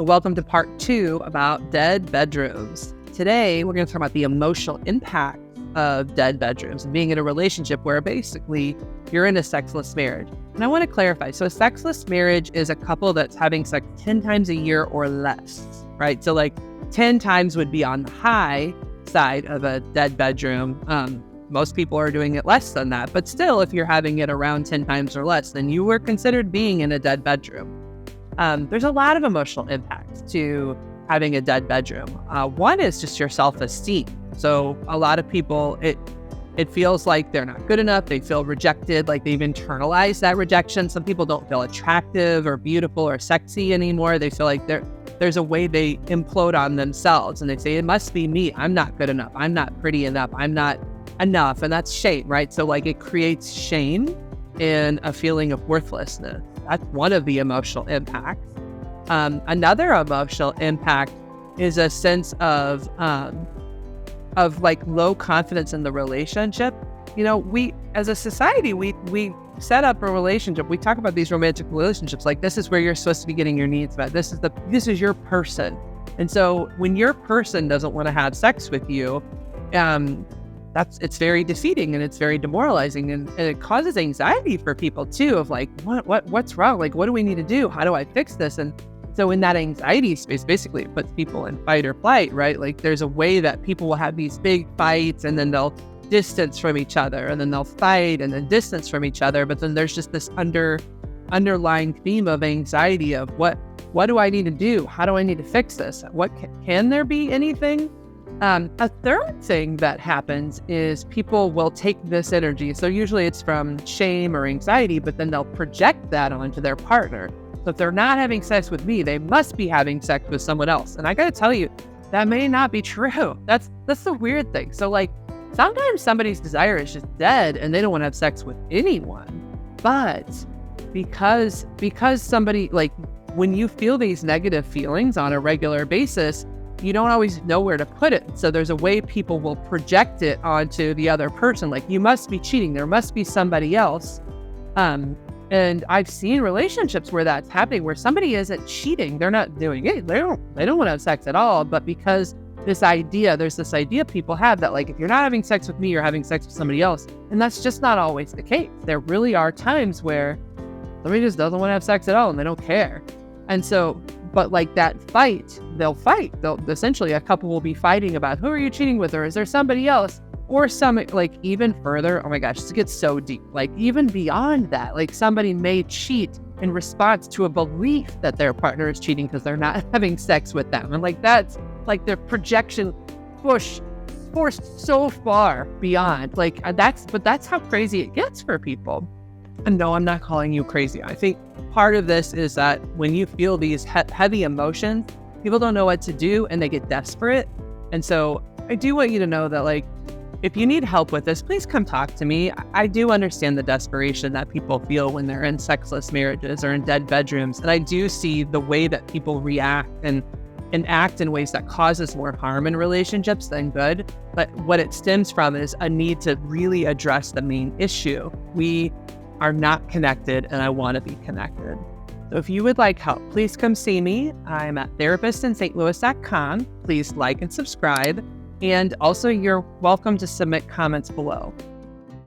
Welcome to part 2 about dead bedrooms. Today, we're going to talk about the emotional impact of dead bedrooms and being in a relationship where basically you're in a sexless marriage. And I want to clarify. So a sexless marriage is a couple that's having sex 10 times a year or less, right? So like 10 times would be on the high side of a dead bedroom. Most people are doing it less than that. But still, if you're having it around 10 times or less, then you were considered being in a dead bedroom. There's a lot of emotional impacts to having a dead bedroom. One is just your self-esteem. So a lot of people, it feels like they're not good enough. They feel rejected, like they've internalized that rejection. Some people don't feel attractive or beautiful or sexy anymore. They feel like there's a way they implode on themselves and they say, it must be me. I'm not good enough. I'm not pretty enough. I'm not enough. And that's shame, right? So like it creates shame and a feeling of worthlessness. That's one of the emotional impacts. Another emotional impact is a sense of like low confidence in the relationship. You know, we as a society, we set up a relationship. We talk about these romantic relationships like this is where you're supposed to be getting your needs met. This is your person. And so when your person doesn't want to have sex with you, it's very defeating and it's very demoralizing and it causes anxiety for people too of like, what's wrong? Like, what do we need to do? How do I fix this? And so in that anxiety space, basically it puts people in fight or flight, right? Like there's a way that people will have these big fights and then they'll distance from each other and then they'll fight and then distance from each other. But then there's just this underlying theme of anxiety of what do I need to do? How do I need to fix this? What can there be anything? A third thing that happens is people will take this energy. So usually it's from shame or anxiety, but then they'll project that onto their partner. So if they're not having sex with me, they must be having sex with someone else. And I got to tell you, that may not be true. That's the weird thing. So like sometimes somebody's desire is just dead and they don't want to have sex with anyone. But because somebody, like when you feel these negative feelings on a regular basis, you don't always know where to put it. So there's a way people will project it onto the other person. Like you must be cheating. There must be somebody else. And I've seen relationships where that's happening, where somebody isn't cheating. They're not doing it. They don't want to have sex at all. But because there's this idea people have that like, if you're not having sex with me, you're having sex with somebody else. And that's just not always the case. There really are times where somebody just doesn't want to have sex at all and they don't care. And so, but like that fight, they'll fight. Essentially a couple will be fighting about who are you cheating with, or is there somebody else? Or some like even further, oh my gosh, this gets so deep. Like even beyond that, like somebody may cheat in response to a belief that their partner is cheating because they're not having sex with them. And like that's like their projection forced so far beyond. But that's how crazy it gets for people. And no, I'm not calling you crazy. I think part of this is that when you feel these heavy emotions, people don't know what to do and they get desperate. And so I do want you to know that like, if you need help with this, please come talk to me. I do understand the desperation that people feel when they're in sexless marriages or in dead bedrooms. And I do see the way that people react and act in ways that causes more harm in relationships than good. But what it stems from is a need to really address the main issue. We are not connected and I want to be connected. So if you would like help, please come see me. I'm at therapistintstlouis.com. Please like and subscribe. And also you're welcome to submit comments below.